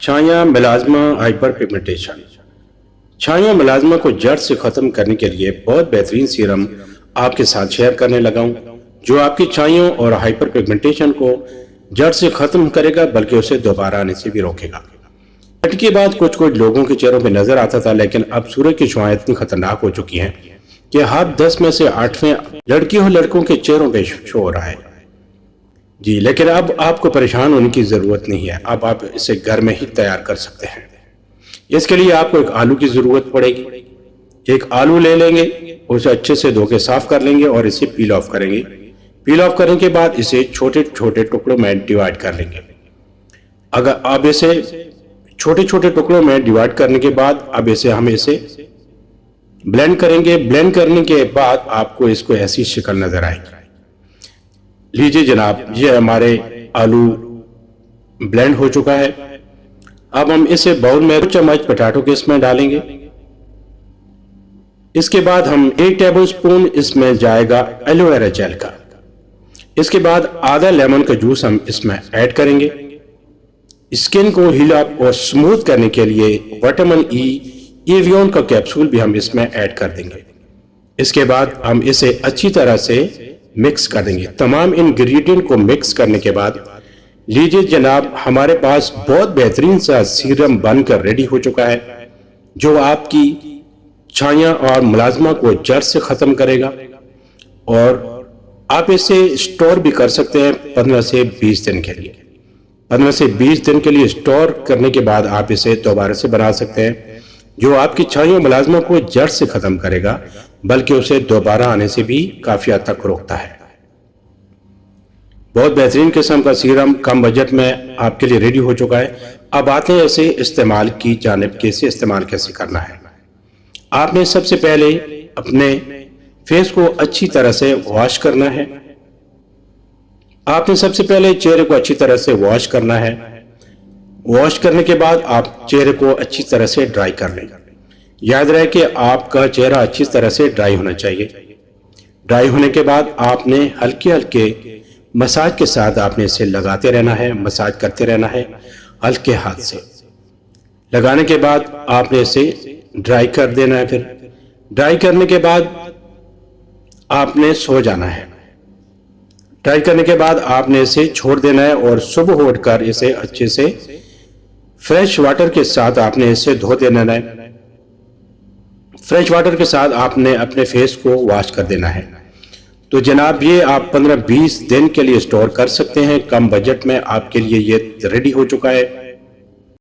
छाया मिलाजमा hyper pigmentation. छाया मिलाजमा को जड़ से खत्म करने के लिए बहुत बेहतरीन सीरम आपके साथ शेयर करने लगा हूं, जो आपकी छाइयों और हाइपर पिगमेंटेशन को जड़ से खत्म करेगा, बल्कि उसे दोबारा आने से भी रोकेगा। छठ के बाद कुछ कुछ लोगों के चेहरों पर नजर आता था, लेकिन अब सूरज की छुआएं इतनी खतरनाक हो चुकी हैं कि हर 10 में से 8वें लड़कियों और लड़कों के चेहरों पे शो हो रहा है जी। लेकिन अब आपको परेशान होने की जरूरत नहीं है, अब आप इसे घर में ही तैयार कर सकते हैं। इसके लिए आपको एक आलू की जरूरत पड़ेगी। एक आलू ले लेंगे, उसे अच्छे से धो के साफ कर लेंगे और इसे पील ऑफ करेंगे। पील ऑफ करने के बाद इसे छोटे छोटे टुकड़ों में डिवाइड कर लेंगे। अगर अब इसे छोटे छोटे टुकड़ों में डिवाइड करने के बाद अब हम इसे ब्लेंड करेंगे। ब्लेंड करने के बाद आपको इसको ऐसी शक्ल नजर आएगी। लीजिए जनाब, ये हमारे आलू ब्लेंड हो चुका है। अब हम इसे बाउल में 2 चम्मच पोटैटो के इसमें डालेंगे। इसके बाद हम 1 टेबलस्पून इसमें जाएगा एलोवेरा जेल का। इसके बाद आधा लेमन का जूस हम इसमें ऐड करेंगे। स्किन को हील अप और स्मूथ करने के लिए विटामिन ई एवियन का कैप्सूल भी हम इसमें ऐड कर देंगे। इसके बाद हम इसे अच्छी तरह से मिक्स कर देंगे। तमाम इंग्रेडिएंट को मिक्स करने के बाद लीजिए जनाब, हमारे पास बहुत बेहतरीन सा सीरम बनकर रेडी हो चुका है, जो आपकी छाया और मुलाजमा को जड़ से खत्म करेगा। और आप इसे स्टोर भी कर सकते हैं 15 से 20 दिन के लिए। 15 से 20 दिन के लिए स्टोर करने के बाद आप इसे दोबारा से बना सकते हैं, जो आपकी छाया मुलाजमा को जड़ से खत्म करेगा, बल्कि उसे दोबारा आने से भी काफी हद तक रोकता है। बहुत बेहतरीन किस्म का सीरम कम बजट में आपके लिए रेडी हो चुका है। अब आते हैं इसे इस्तेमाल की जानिब, इस्तेमाल कैसे करना है। आपने सबसे पहले अपने फेस को अच्छी तरह से वॉश करना है। आपने सबसे पहले चेहरे को अच्छी तरह से वॉश करना है। वॉश करने के बाद आप चेहरे को अच्छी तरह से ड्राई कर लें। याद रहे कि आपका चेहरा अच्छी तरह से ड्राई होना चाहिए। ड्राई होने के बाद आपने हल्के हल्के मसाज के साथ आपने इसे लगाते रहना है, मसाज करते रहना है हल्के हाथ से। लगाने के बाद आपने इसे ड्राई कर देना है। फिर ड्राई करने के बाद आपने सो जाना है। ड्राई करने के बाद आपने इसे छोड़ देना है और सुबह उठकर इसे अच्छे से फ्रेश वाटर के साथ आपने इसे धो देना है। फ्रेश वाटर के साथ आपने अपने फेस को वॉश कर देना है। तो जनाब, ये आप 15-20 दिन के लिए स्टोर कर सकते हैं। कम बजट में आपके लिए ये रेडी हो चुका है।